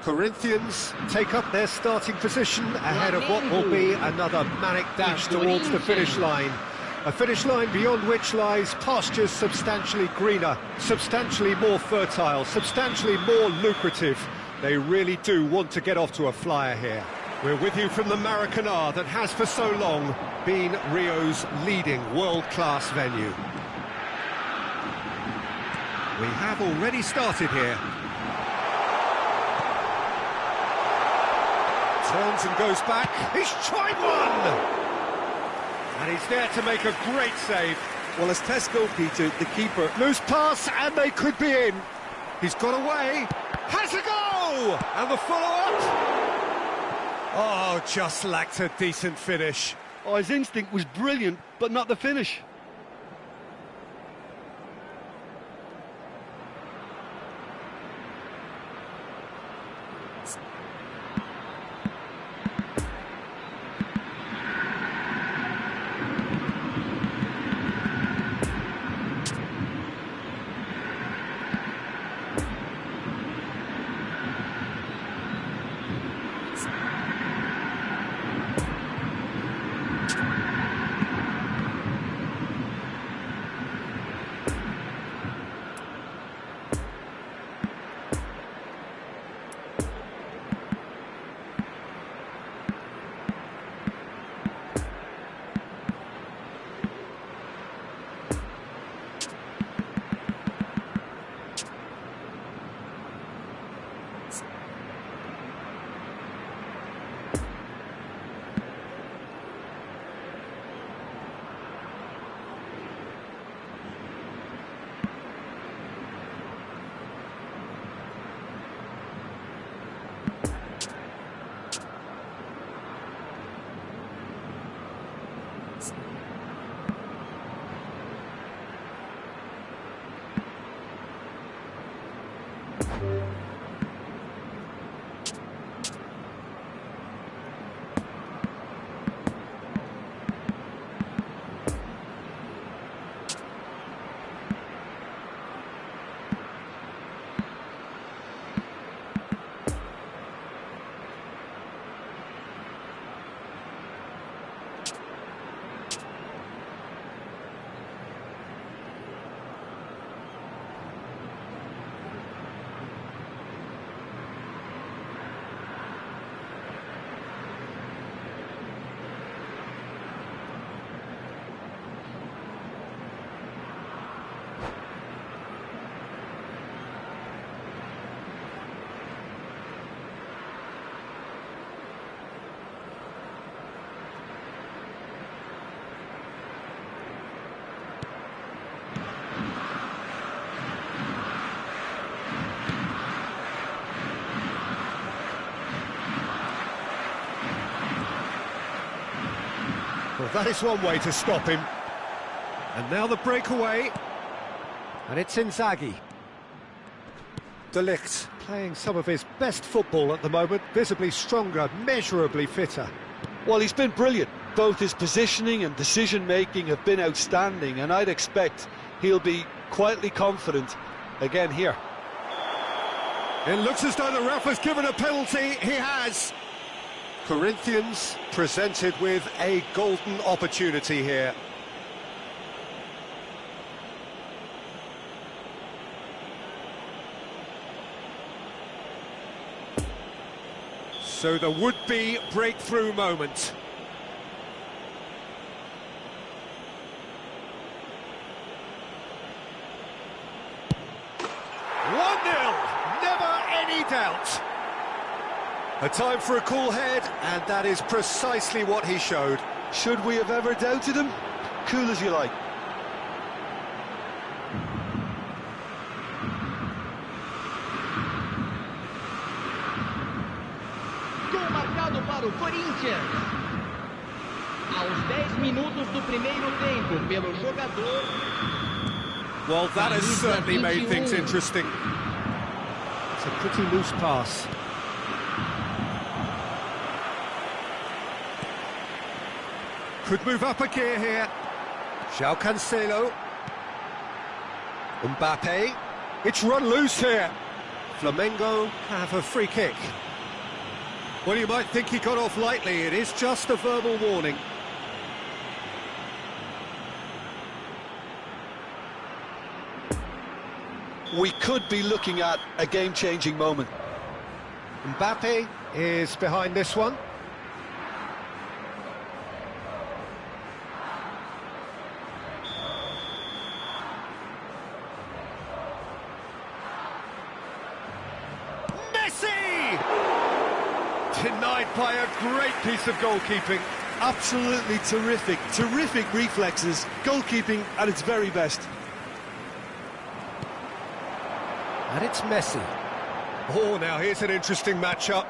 Corinthians take up their starting position ahead of what will be another manic dash towards the finish line. A finish line beyond which lies pastures substantially greener, substantially more fertile, substantially more lucrative. They really do want to get off to a flyer here. We're with you from the Maracanã that has for so long been Rio's leading world-class venue. We have already started here. Turns and goes back. He's tried one! And he's there to make a great save. Well, as test goalkeeper, the keeper... Loose pass, and they could be in. He's got away. Has a goal! And the follow-up. Oh, just lacked a decent finish. Oh, his instinct was brilliant, but not the finish. Well, that is one way to stop him. And now the breakaway. And it's Inzaghi. De Ligt playing some of his best football at the moment, visibly stronger, measurably fitter. Well, he's been brilliant. Both his positioning and decision-making have been outstanding, and I'd expect he'll be quietly confident again here. It looks as though the ref has given a penalty. He has. Corinthians presented with a golden opportunity here. So the would-be breakthrough moment. Never any doubt. A time for a cool head, and that is precisely what he showed. Should we have ever doubted him? Cool as you like. Gol marcado para o Corinthians. Aos 10 minutos do primeiro tempo, pelo jogador. Well, that has certainly made things interesting. It's a pretty loose pass. Could move up a gear here. João Cancelo. Mbappe. It's run loose here. Flamengo have a free kick. Well, you might think he got off lightly. It is just a verbal warning. We could be looking at a game-changing moment. Mbappe is behind this one. Messi! Denied by a great piece of goalkeeping. Absolutely terrific, terrific reflexes. Goalkeeping at its very best. And it's Messi. Oh, now here's an interesting matchup.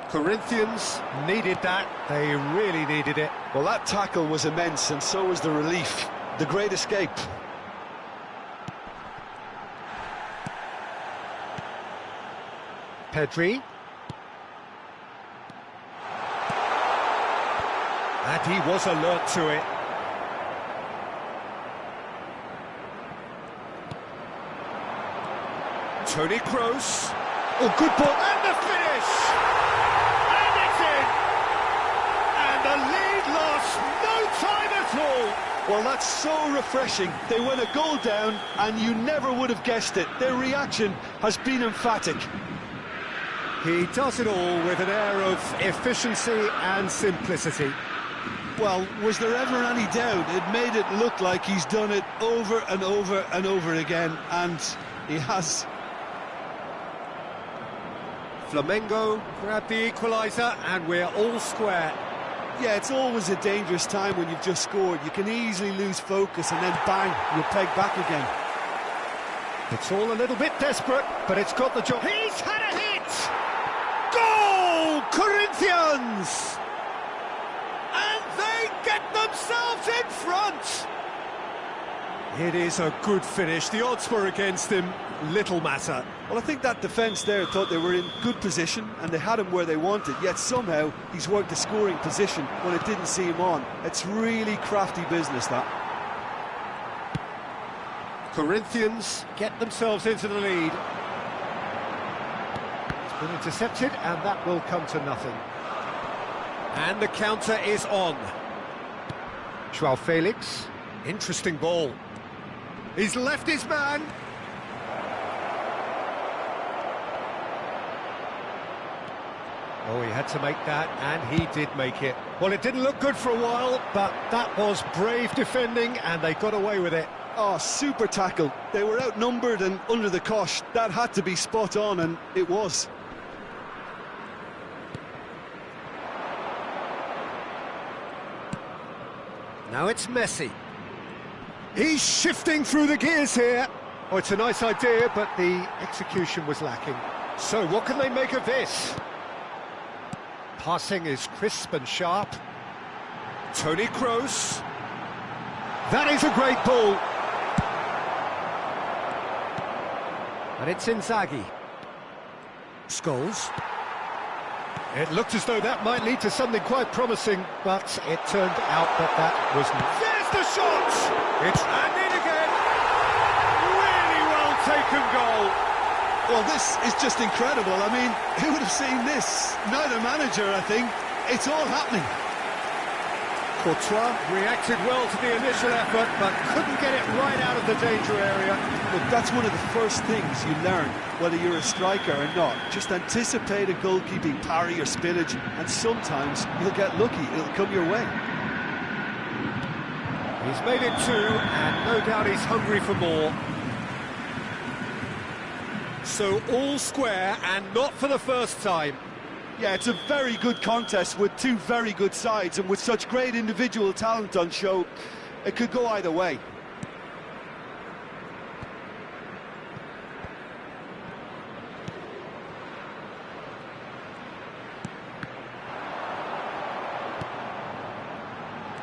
Corinthians needed that. They really needed it. Well, that tackle was immense, and so was the relief. The great escape. Pedri. And he was alert to it. Toni Kroos. Oh, good ball. And the finish! And it's in! And the lead lost no time at all! Well, that's so refreshing. They went a goal down, and you never would have guessed it. Their reaction has been emphatic. He does it all with an air of efficiency and simplicity. Well, was there ever any doubt? It made it look like he's done it over and over and over again, and he has. Flamengo grab the equaliser, and we're all square. Yeah, it's always a dangerous time when you've just scored. You can easily lose focus and then bang, you're pegged back again. It's all a little bit desperate, but it's got the job. He's had a hit! Goal! Corinthians! And they get themselves in front! It is a good finish. The odds were against him. Little matter. Well, I think that defence there thought they were in good position and they had him where they wanted, yet somehow he's worked the scoring position when it didn't see him on. It's really crafty business, that. Corinthians get themselves into the lead. It's been intercepted, and that will come to nothing. And the counter is on. Joao Felix. Interesting ball. He's left his man. Oh, he had to make that, and he did make it. Well, it didn't look good for a while, but that was brave defending, and they got away with it. Oh, super tackle. They were outnumbered and under the cosh. That had to be spot on, and it was. Now it's Messi. He's shifting through the gears here. Oh, it's a nice idea, but the execution was lacking. So what can they make of this? Passing is crisp and sharp. Toni Kroos. That is a great ball. And it's Inzaghi. Scholes. It looked as though that might lead to something quite promising, but it turned out that that wasn't. There's the shot! It's and in again. Really well taken goal. Well, this is just incredible. I mean, who would have seen this? Neither manager, I think. It's all happening. Courtois reacted well to the initial effort, but couldn't get it right out of the danger area. Look, that's one of the first things you learn, whether you're a striker or not. Just anticipate a goalkeeping parry or spillage, and sometimes you'll get lucky. It'll come your way. He's made it two, and no doubt he's hungry for more. So all square, and not for the first time. Yeah, it's a very good contest with two very good sides, and with such great individual talent on show, it could go either way.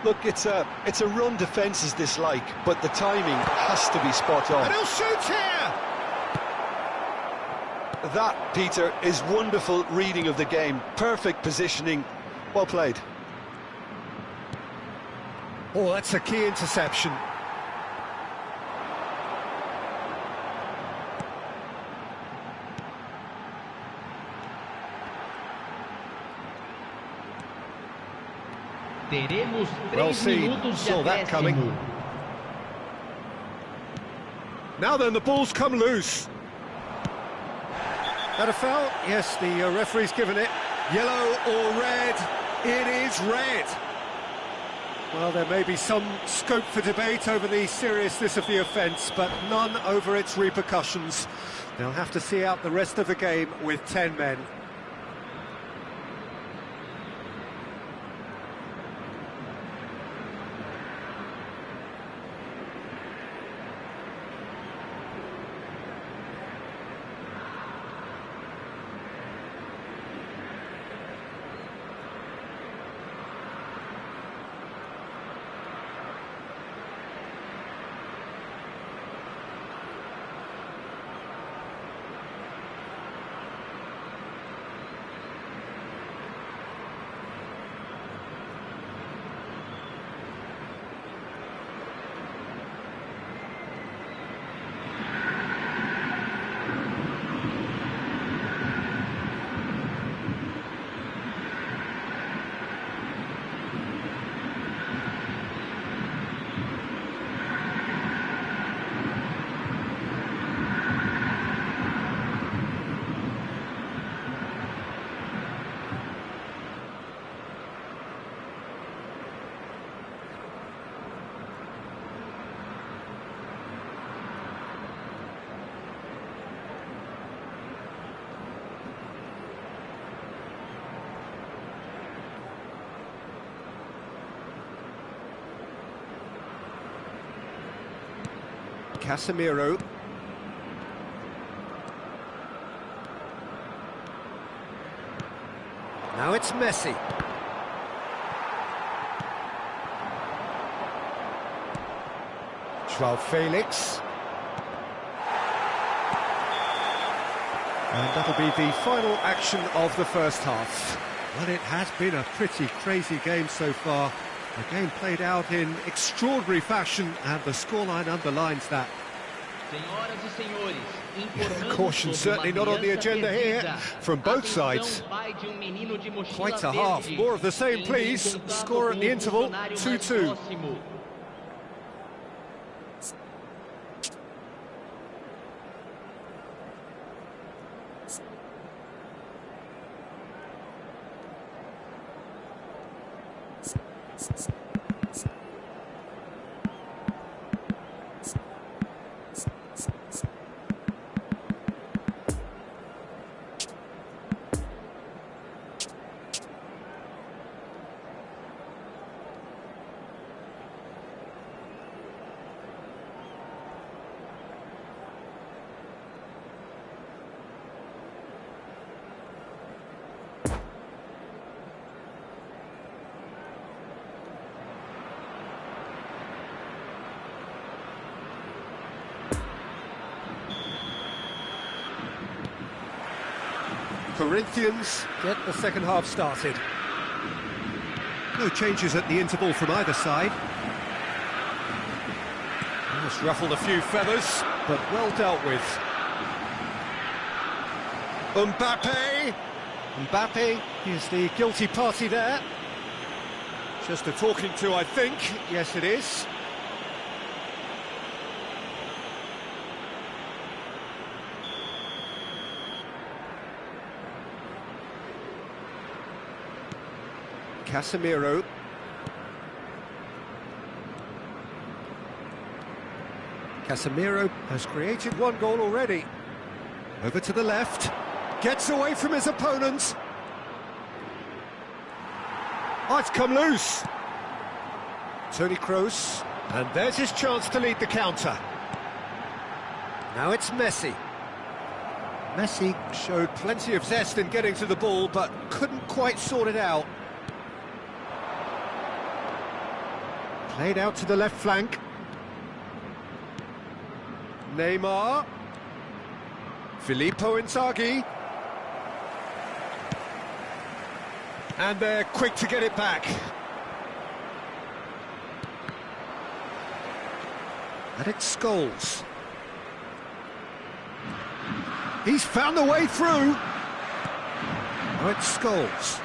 Look, it's a run defence is dislike, but the timing has to be spot on. And he'll shoot here! That, Peter, is wonderful reading of the game. Perfect positioning. Well played. Oh, that's a key interception. Teremos Well 3 seen, minutos de saw that coming. acréscimo. Now then, the ball's come loose. That a foul? Yes, the referee's given it. Yellow or red? It is red. Well, there may be some scope for debate over the seriousness of the offence, but none over its repercussions. They'll have to see out the rest of the game with 10 men. Casemiro. Now it's Messi. Joao Felix. And that'll be the final action of the first half. Well, it has been a pretty crazy game so far. The game played out in extraordinary fashion, and the scoreline underlines that. Senhoras e senhores, Caution certainly not on the agenda here from both sides. Quite a half. More of the same, please. Score at the interval, 2-2. Corinthians get the second half started. No changes at the interval from either side. Almost ruffled a few feathers, but well dealt with. Mbappe is the guilty party there. Just a talking to, I think. Yes, it is. Casemiro. Casemiro has created one goal already. Over to the left. Gets away from his opponents. Oh, it's come loose. Toni Kroos. And there's his chance to lead the counter. Now it's Messi. Messi showed plenty of zest in getting to the ball, but couldn't quite sort it out. Played out to the left flank. Neymar. Filippo Inzaghi. And they're quick to get it back. And it's Scholes. He's found the way through. Oh, it's Scholes.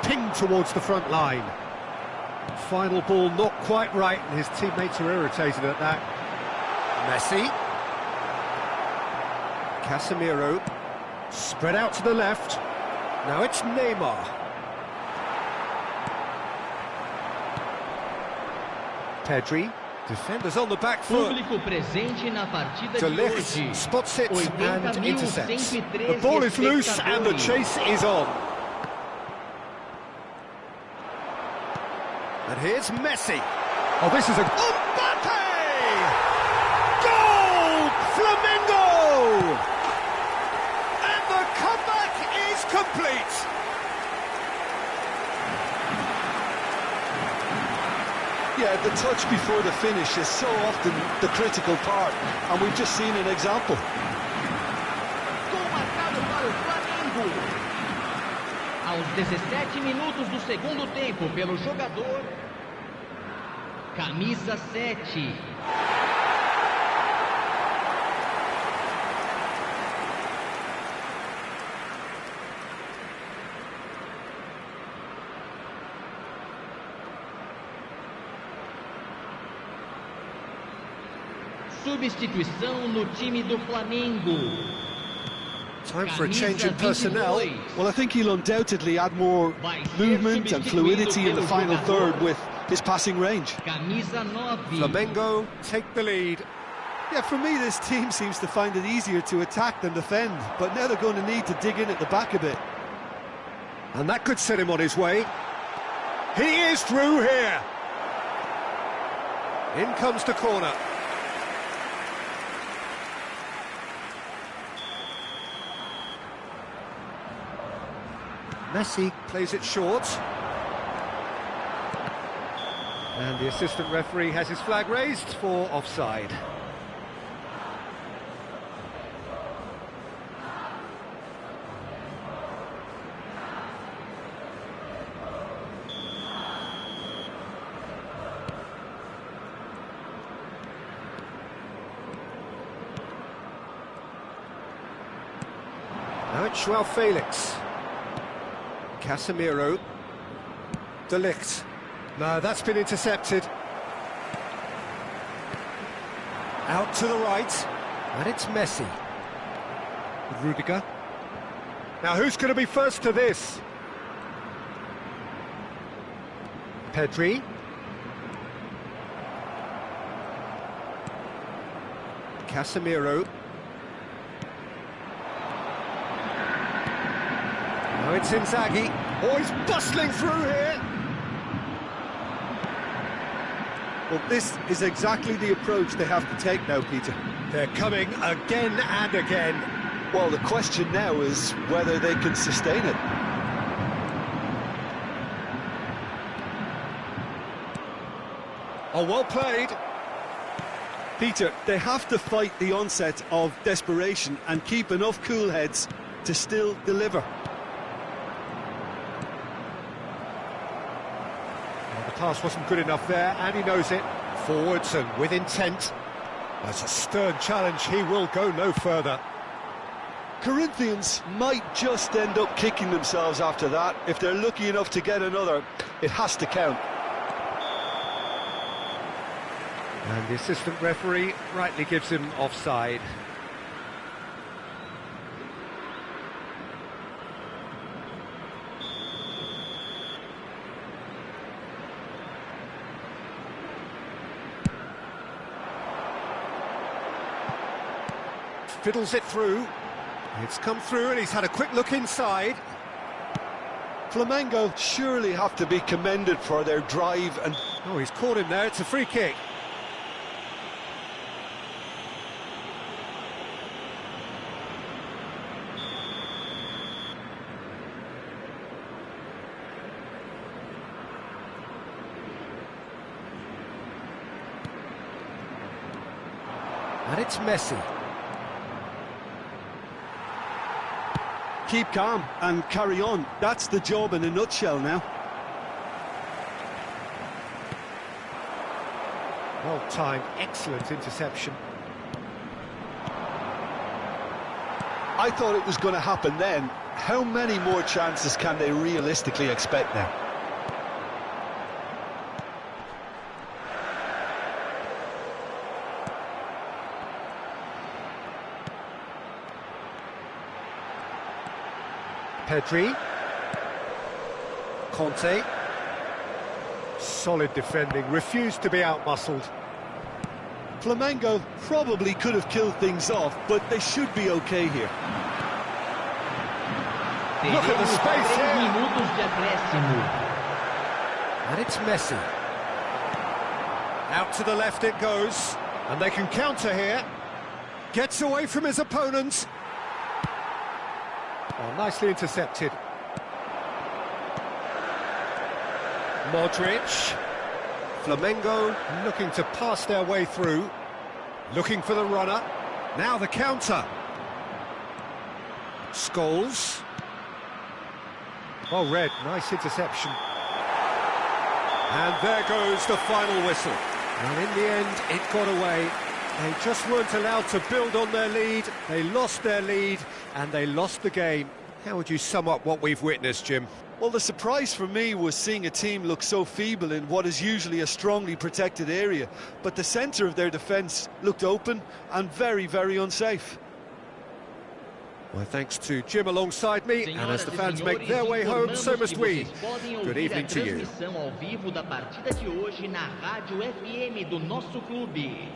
Pinged towards the front line. Final ball not quite right, and his teammates are irritated at that. Messi. Casemiro. Spread out to the left. Now it's Neymar. Pedri. Defenders on the back foot. Público presente na partida De de Ligt hoje. spots it and intercepts. 80.113 The ball is loose and the chase is on. And here's Messi. Oh, this is a... Mbappe! Goal! Flamengo! And the comeback is complete. Yeah, the touch before the finish is so often the critical part, and we've just seen an example. Gol marcado para o Flamengo. Aos 17 minutos do segundo tempo, pelo jogador camisa 7. Substituição no time do Flamengo. Time for a change in personnel. Well, I think he'll undoubtedly add more movement and fluidity in the final third with his passing range. Camisa 9. Flamengo take the lead. Yeah, for me, this team seems to find it easier to attack than defend, but now they're going to need to dig in at the back a bit. And that could set him on his way. He is through here. In comes the corner. Messi plays it short. And the assistant referee has his flag raised for offside. Now it's Joao Felix. Casemiro. De Ligt. No, that's been intercepted. Out to the right. And it's Messi. Rudiger. Now who's going to be first to this? Pedri. Casemiro. Now it's Inzaghi. Oh, he's bustling through here. Well, this is exactly the approach they have to take now, Peter. They're coming again and again. Well, the question now is whether they can sustain it. Oh, well played. Peter, they have to fight the onset of desperation and keep enough cool heads to still deliver. The pass wasn't good enough there, and he knows it. Forwards and with intent. That's a stern challenge, he will go no further. Corinthians might just end up kicking themselves after that. If they're lucky enough to get another, it has to count. And the assistant referee rightly gives him offside. Fiddles it through. It's come through and he's had a quick look inside. Flamengo surely have to be commended for their drive and... Oh, he's caught him there, it's a free kick. And it's Messi. Keep calm and carry on. That's the job in a nutshell now. Well timed, excellent interception. I thought it was going to happen then. How many more chances can they realistically expect now? Pedri. Conte. Solid defending, refused to be out-muscled. Flamengo probably could have killed things off, but they should be okay here. Look at the space here. Minutos de acréscimo. And it's Messi. Out to the left it goes, and they can counter here. Gets away from his opponent. Oh, nicely intercepted. Modric. Flamengo looking to pass their way through. Looking for the runner. Now the counter. Scholes. Well read, nice interception. And there goes the final whistle. And in the end, it got away. They just weren't allowed to build on their lead. They lost their lead, and they lost the game. How would you sum up what we've witnessed, Jim? Well, the surprise for me was seeing a team look so feeble in what is usually a strongly protected area. But the centre of their defence looked open and very, very unsafe. Well, thanks to Jim alongside me, and as the fans make their way home, so must we. Good evening to you. Transmissão ao vivo da partida de hoje na Rádio FM do nosso clube.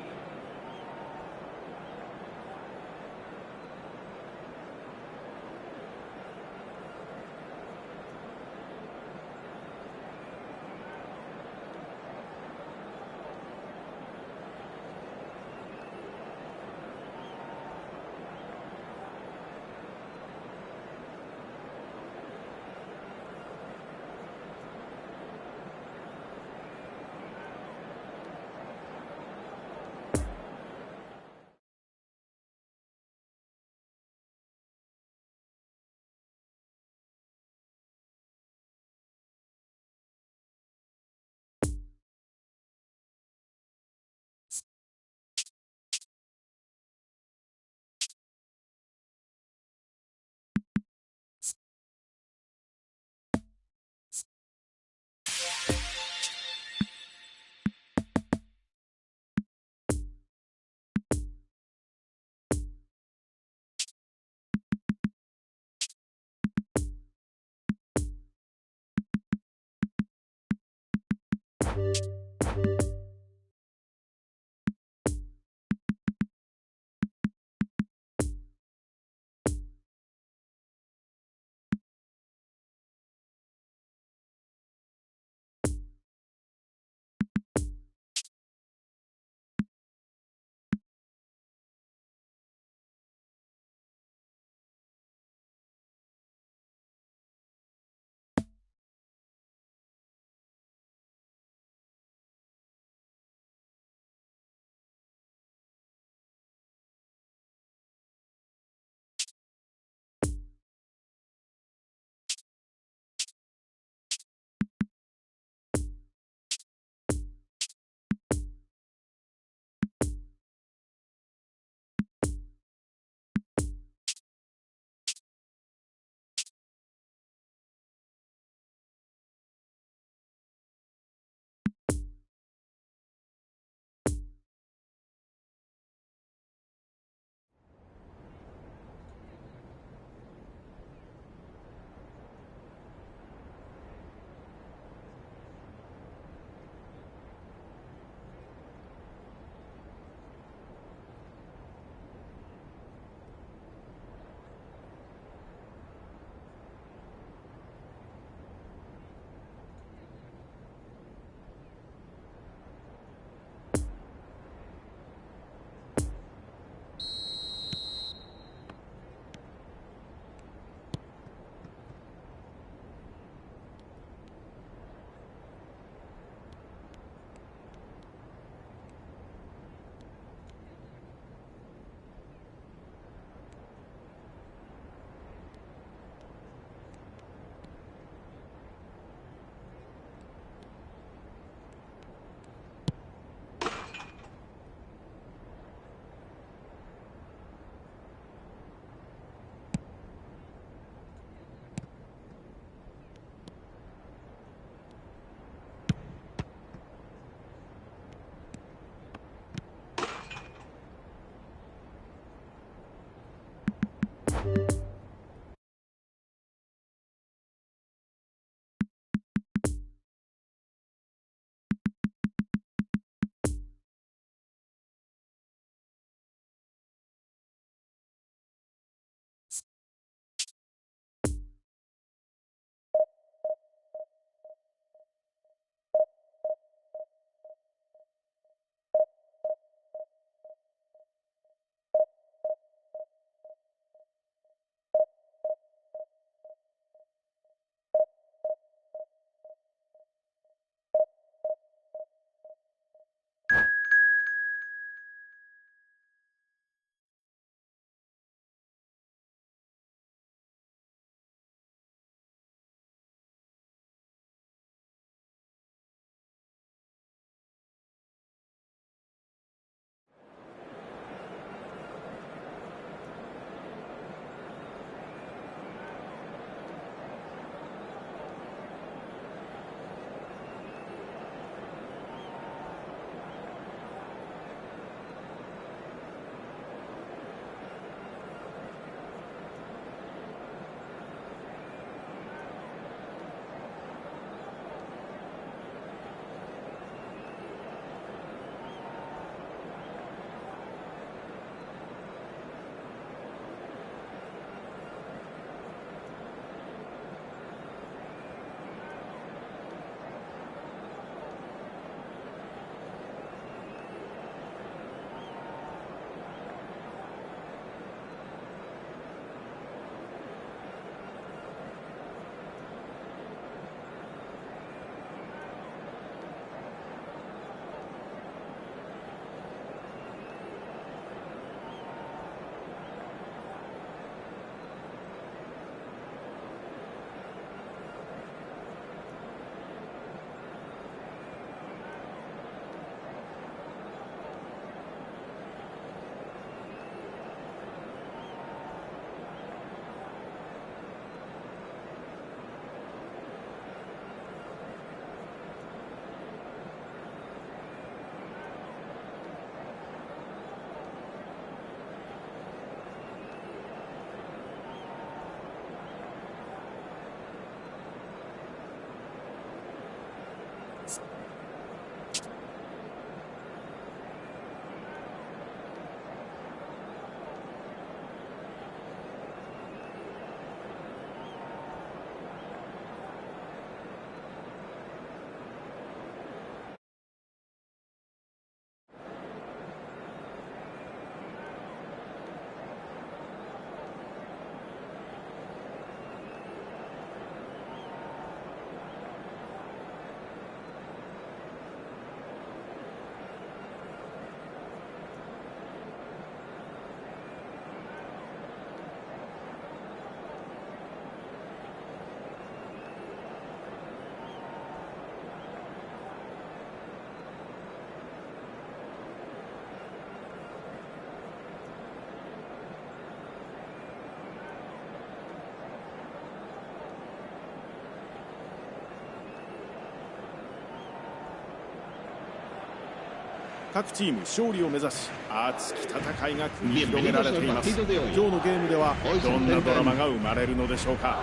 各チーム勝利を目指し熱き戦いが繰り広げられています。今日のゲームではどんなドラマが生まれるのでしょうか。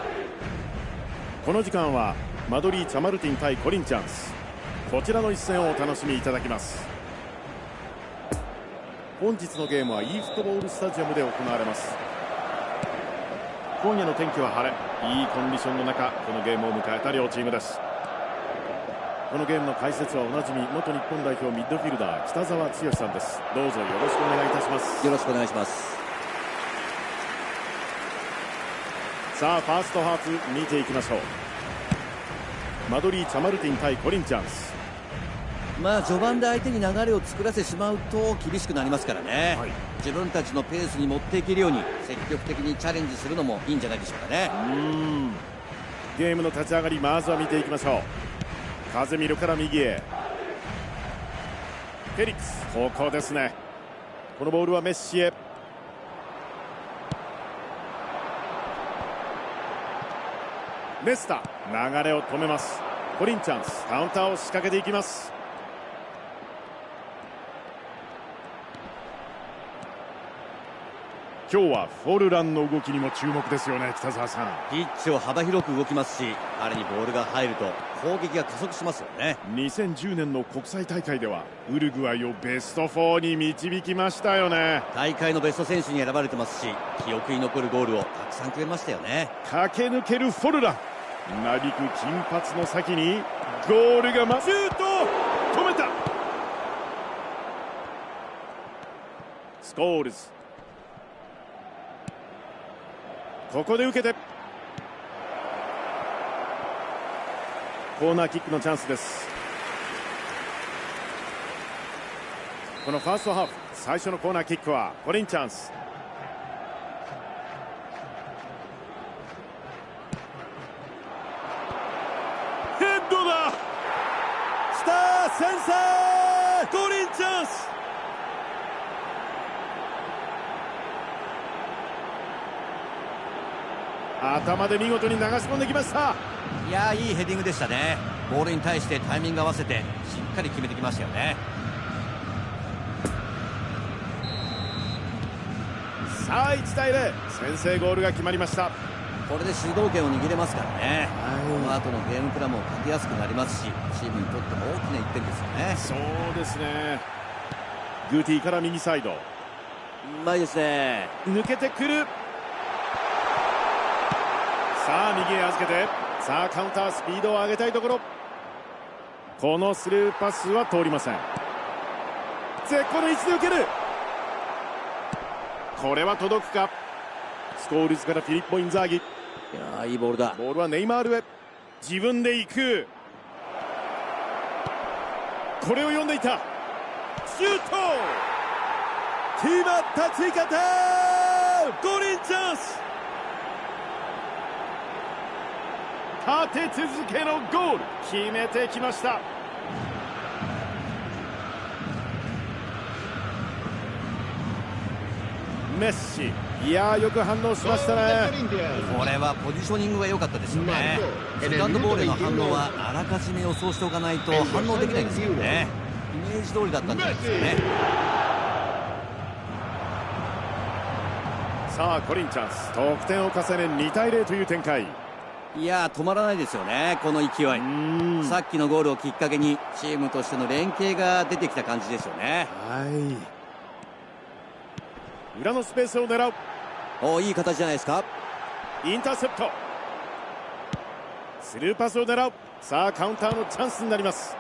この時間はマドリー・チャマルティン対コリンチャンス、こちらの一戦をお楽しみいただきます。本日のゲームは eFootball スタジアムで行われます。今夜の天気は晴れ、いいコンディションの中このゲームを迎えた両チームです。このゲームの解説はおなじみ元日本代表ミッドフィルダー北澤剛さんです。どうぞよろしくお願いいたします。よろしくお願いします。さあファーストハーフ見ていきましょう。マドリー・チャマルティン対コリンチャンス。序盤で相手に流れを作らせてしまうと厳しくなりますからね、自分たちのペースに持っていけるように積極的にチャレンジするのもいいんじゃないでしょうかね。ゲームの立ち上がり、まずは見ていきましょう。風見るから右へ、フェリックス、ここですね。このボールはメッシへ。ネスタ、流れを止めます。コリンチャンス、カウンターを仕掛けていきます。今日はフォルランの動きにも注目ですよね、北澤さん。ピッチを幅広く動きますし、彼にボールが入ると攻撃が加速しますよね。2010年の国際大会ではウルグアイをベスト4に導きましたよね。大会のベスト選手に選ばれてますし、記憶に残るゴールをたくさんくれましたよね。駆け抜けるフォルラン、なびく金髪の先にゴールがシュート、止めた。スコールズ、ここで受けてコーナーキックのチャンスです。このファーストハーフ最初のコーナーキックはコリンチャンス。ヘッドだ、スター先制、コリンチャンス。頭で見事に流し込んできました。いやー、いいヘディングでしたね。ボールに対してタイミング合わせてしっかり決めてきましたよね。さあ1対0、先制ゴールが決まりました。これで主導権を握れますからね、この後のゲームプランもかけやすくなりますし、チームにとっても大きな1点ですよね。そうですね。グーティーから右サイド、うまいですね。抜けてくる。さあ右へ預けて、さあカウンター、スピードを上げたいところ。このスルーパスは通りません。絶好の位置で受ける。これは届くか。スコールズからフィリッポ・インザーギ。いやー、いいボールだ。ボールはネイマールへ、自分で行く。これを読んでいた。シュート決まった。追加点、コリンチャンス。立て続けのゴール決めてきました。メッシ、いやーよく反応しましたね。これはポジショニングが良かったですよね。セカンドボールへの反応はあらかじめ予想しておかないと反応できないんですよね。イメージ通りだったんじゃないですかね。さあコリンチャンス、得点を重ね2対0という展開。いやー、止まらないですよね、この勢い。さっきのゴールをきっかけにチームとしての連携が出てきた感じですよね。裏のスペースを狙う。いい形じゃないですか。インターセプト、スルーパスを狙う。さあカウンターのチャンスになります。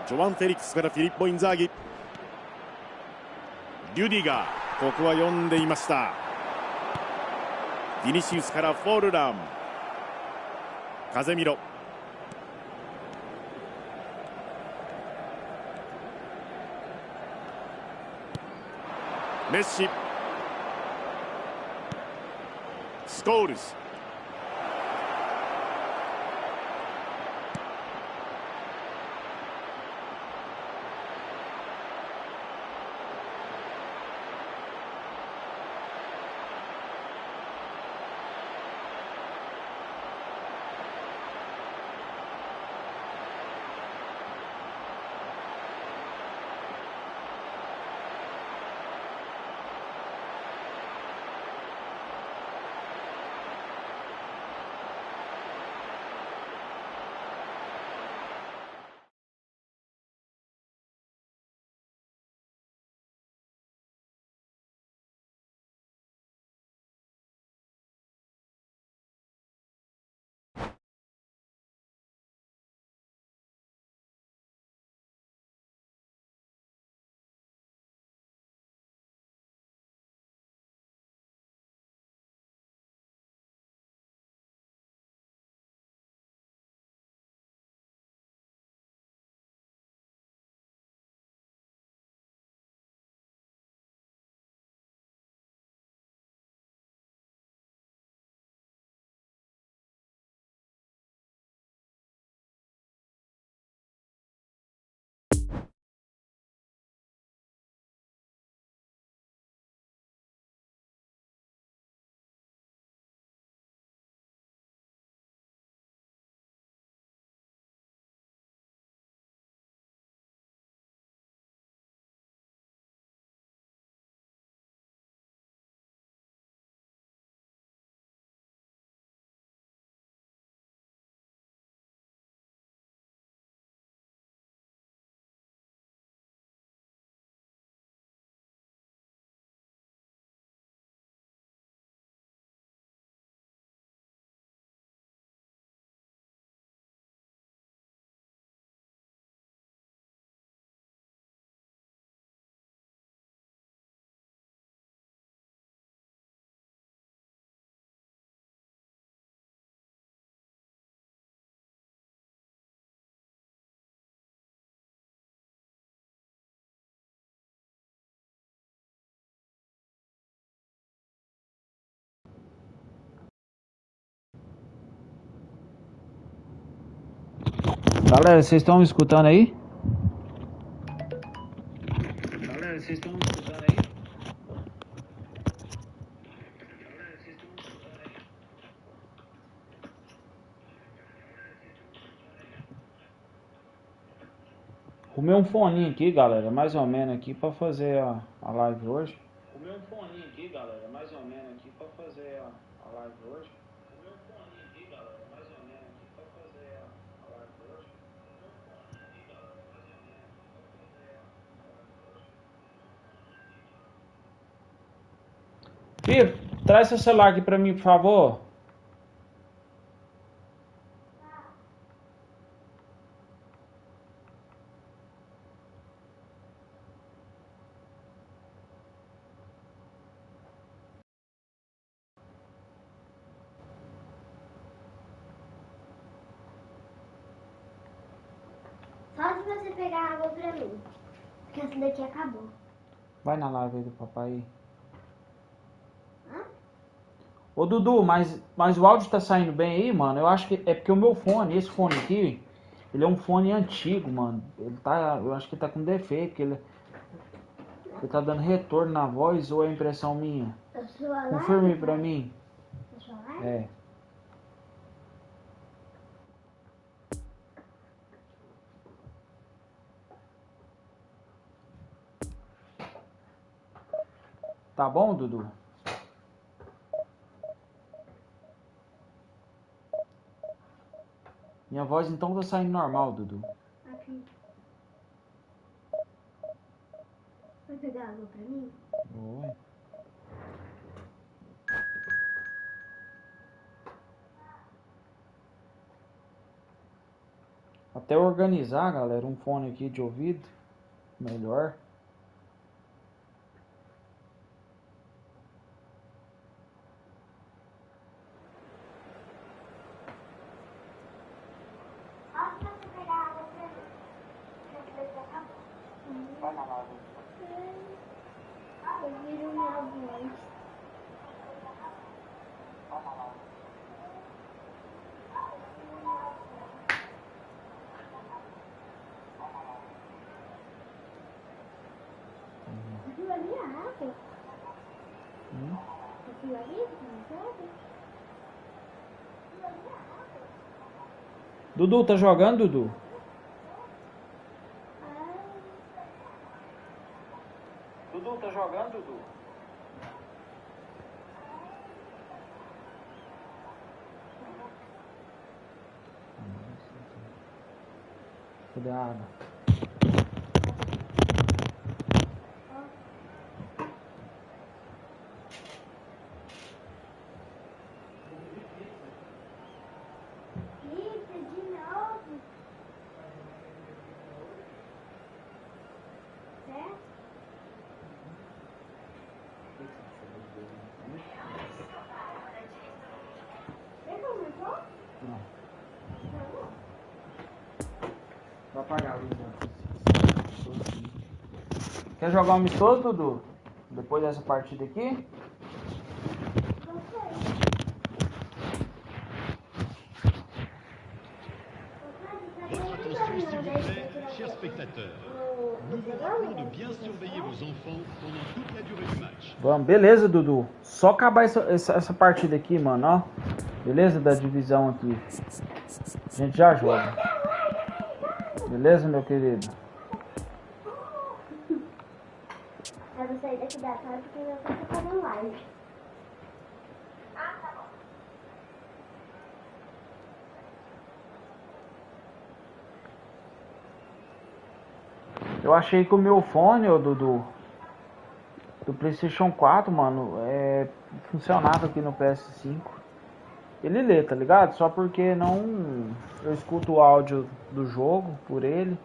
ジョアン・フェリックスからフィリッポ・インザーギ。リュディガー、ここは読んでいました。ビニシウスからフォルラン、風見ろ。メッシ、スコールズ、Galera, vocês estão me escutando aí? Arrumei um foninho aqui, galera, mais ou menos aqui pra fazer a live hoje. Fih, traz seu celular aqui pra mim, por favor. Só se você pegar água pra mim. Porque essa daqui acabou. Vai na live aí do papai. Hã? Ô Dudu, mas o áudio tá saindo bem aí, mano? Eu acho que é porque o meu fone, esse fone aqui, ele é um fone antigo, mano. Eu acho que ele tá com defeito, porque ele tá dando retorno na voz ou é impressão minha? A sua live? Confirme pra mim. A sua live? É. Tá bom, Dudu? Minha voz então tá saindo normal, Dudu. Aqui. Vai pegar água pra mim? Oi. Até organizar, galera, um fone aqui de ouvido melhor. Só se você pegar água pra mim. Porque essa daqui acabou. Vai na live. Eu viro minha voz. Aquilo ali é água. Aquilo ali é água. Dudu, tá jogando, Dudu? Dudu, tá jogando, Dudu? Cadê a água? Isso, de novo. Certo? Você começou? Não. Não. Vou apagar a luz antes. Quer jogar um amistoso, Dudu? Depois dessa partida aqui? Votre attention s'il vous plaît, chers spectateurs. Nous vous rappelons de bien surveiller vos enfants pendant toute la durée du match. Vamos, beleza, Dudu? Só acabar essa partida aqui, mano, ó. Beleza? Da divisão aqui. A gente já joga. Beleza, meu querido? Eu vou sair daqui da sala porque eu tô fazendo live. Eu achei que o meu fone, ô Dudu, do PlayStation 4, mano, funcionava aqui no PS5. Ele lê, tá ligado? Só porque não eu escuto o áudio do jogo por ele,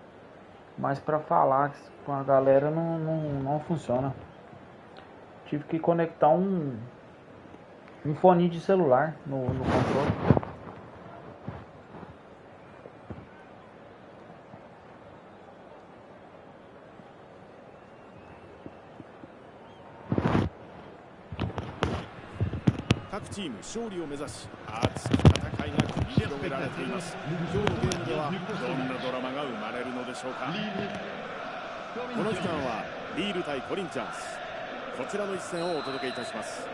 mas pra falar com a galera não funciona. Tive que conectar um fone de celular no controle. 広げられています。今日のゲームではどんなドラマが生まれるのでしょうか。この時間はリール対コリンチャンス、こちらの一戦をお届けいたします。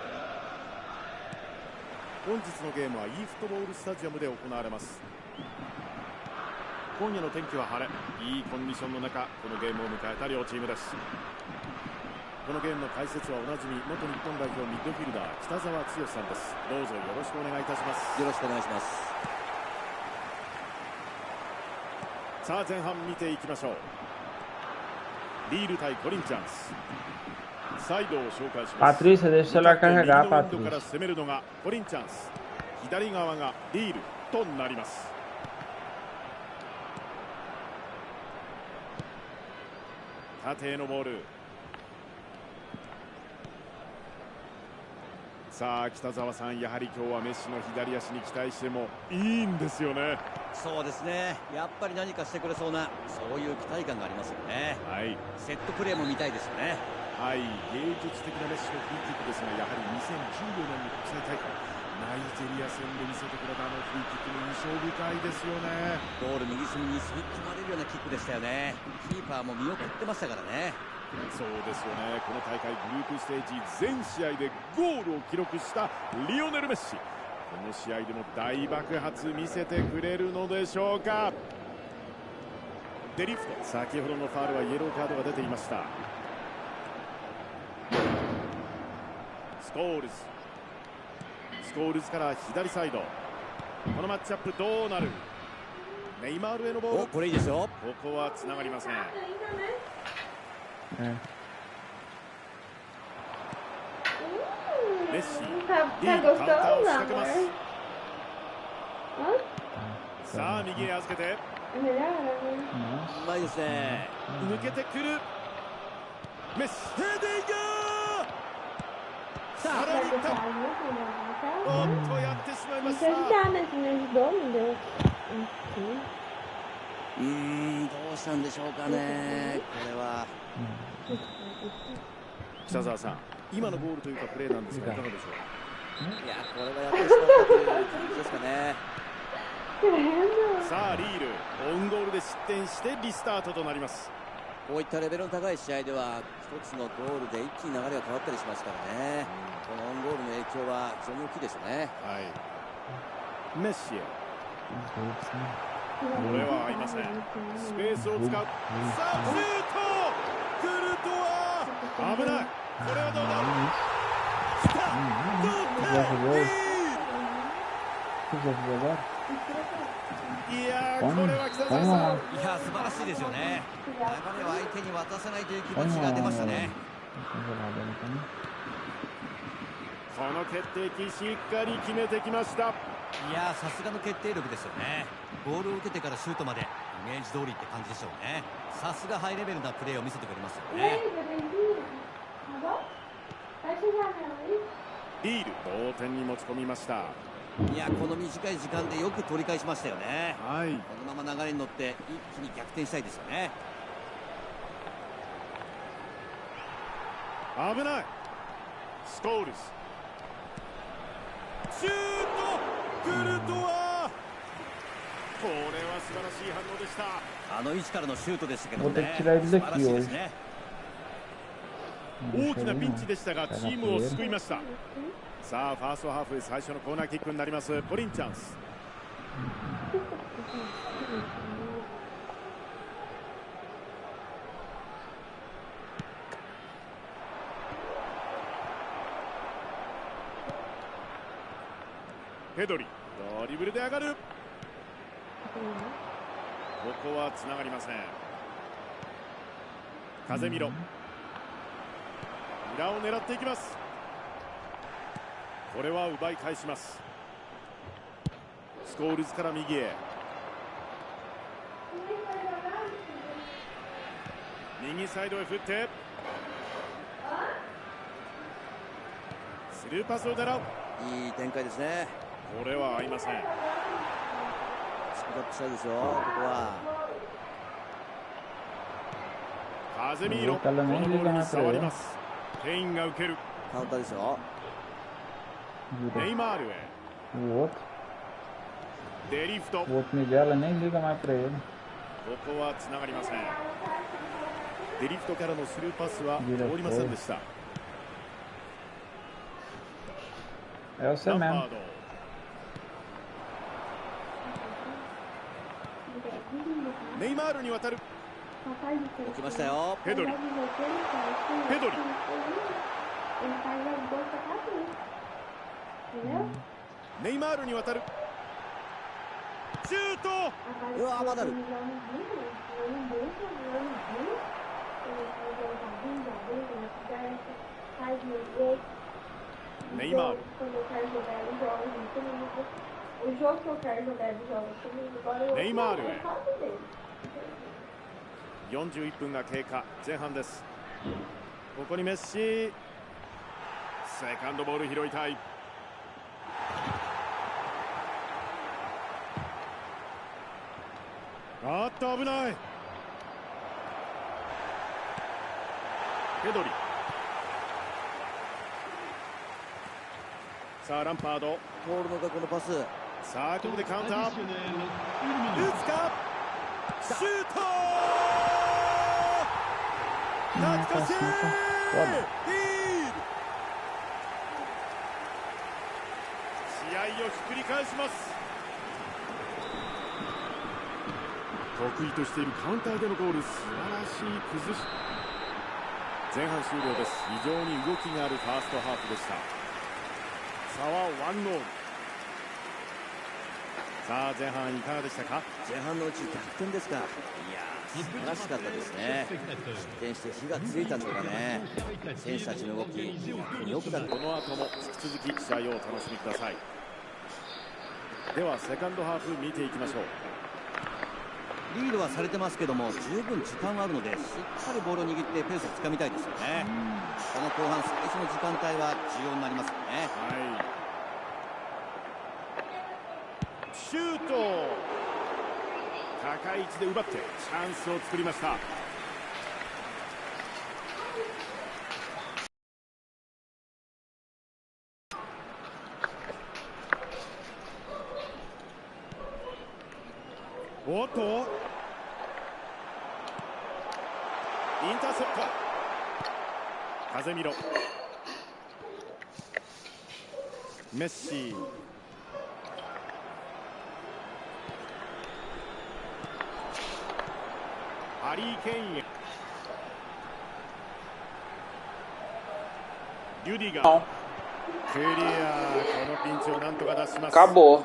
本日のゲームは eFootball スタジアムで行われます。今夜の天気は晴れ、いいコンディションの中、このゲームを迎えた両チームです。このゲームの解説はおなじみ元日本代表ミッドフィルダー北澤剛さんです。どうぞよろしくお願いいたします。よろしくお願いします。さあ前半見ていきましょう。リール対コリンチャンス、サイドを紹介します。 Patrícia, deixa o celular carregar, 右のエンドから Patrícia. 攻めるのがコリンチャンス、左側がリールとなります。縦へのボール。さあ北澤さん、やはり今日はメッシの左足に期待してもいいんですよね。そうですね、やっぱり何かしてくれそうな、そういう期待感がありますよね。はい、セットプレーも見たいですよね。はい、芸術的なメッシのフリーキックですが、やはり2014年の国際大会ナイジェリア戦で見せてくれたあのフリーキックも印象深いですよね。ゴール右隅に吸い込まれるようなキックでしたよね。キーパーも見送ってましたからね。そうですよね。この大会グループステージ全試合でゴールを記録したリオネル・メッシ、この試合でも大爆発見せてくれるのでしょうか。デリフト、先ほどのファウルはイエローカードが出ていました。スコールズから左サイド、このマッチアップどうなる。ネイマールへのボール、これいいですよ。ここはつながりません。メッシ、リードカウンターを仕掛けます。さあ右へ預けて、うまいですね。抜けてくるメッシ、ヘディング、さらにいった。おっとやってしまいました。どうしたんでしょうかね、これは。北澤さん、今のゴールというかプレーなんですがいかがでしょう。いや、これはやってしまったという感じですかね。さあリール、オウンゴールで失点してリスタートとなります。こういったレベルの高い試合では一つのゴールで一気に流れが変わったりしますからね。このオウンゴールの影響は非常に大きいですよね。はい、メッシへ、これは合いません。スペースを使う。さあシュート、クルトワ、危ない。これはどうだ。来た、同点。いやー、これは北澤さん、いや、素晴らしいですよね。流れを相手に渡さないという気持ちが出ましたね。この決定機しっかり決めてきました。いや、さすがの決定力ですよね。ボールを受けてからシュートまでイメージ通りって感じでしょうね。さすがハイレベルなプレーを見せてくれますよね。リール、同点に持ち込みました。いや、この短い時間でよく取り返しましたよね。はい、このまま流れに乗って一気に逆転したいですよね。危ない。スコールズ、シュート、クルトワ、これは素晴らしい反応でした。あの位置からのシュートでしたけどね。素晴らしいですね。大きなピンチでしたがチームを救いました。さあファーストハーフ最初のコーナーキックになりますコリンチャンス。ペドリ、ドリブルで上がる。ここはつながりません。風見ろ、裏を狙っていきます。これは奪い返します。スコールズから右へ、右サイドへ振ってスルーパスを狙う。いい展開ですね。これは合いません。スピードアップしたいですよ、ここは。風見ろ、このボールに触ります。ケインが受ける。カウンターですよ。ネイマールへ、デリフト。 O outro Miguel nem liga mais pra ele. ここはつながりません。デリフトからのスルーパスは通りませんでした。 É você mesmo. ネイマールに渡る。起きましたよ。ペドリ。ペドリ。ネイマールに渡る。シュート。うわ、まだある。ネイマール。ネイマールへ。41分が経過、前半です。ここにメッシ。セカンドボール拾いたい。あっと危ない。ペドリ。さあランパード。通るのかこのパス。さあここでカウンター。打つか。シュート。懐かしい。試合をひっくり返します。得意としているカウンターでのゴール、素晴らしい崩し。前半終了です。非常に動きがあるファーストハーフでした。差は1ゴール。さあ前半いかがでしたか。前半のうち逆転ですか。いやー、素晴らしかったですね。失点して火がついたとかね。選手たちの動き、逆に良くなる。この後も引き続き試合をお楽しみください。ではセカンドハーフ見ていきましょう。リードはされてますけども、十分時間はあるので、しっかりボールを握ってペースをつかみたいですよね。この後半最初の時間帯は重要になりますよね。はい、シュート。高い位置で奪ってチャンスを作りました。おっとインターセプト。風見ろ。メッシ。ハリー・ケインへ。リュディガー。クリア。このピンチをなんとか出します。Acabou.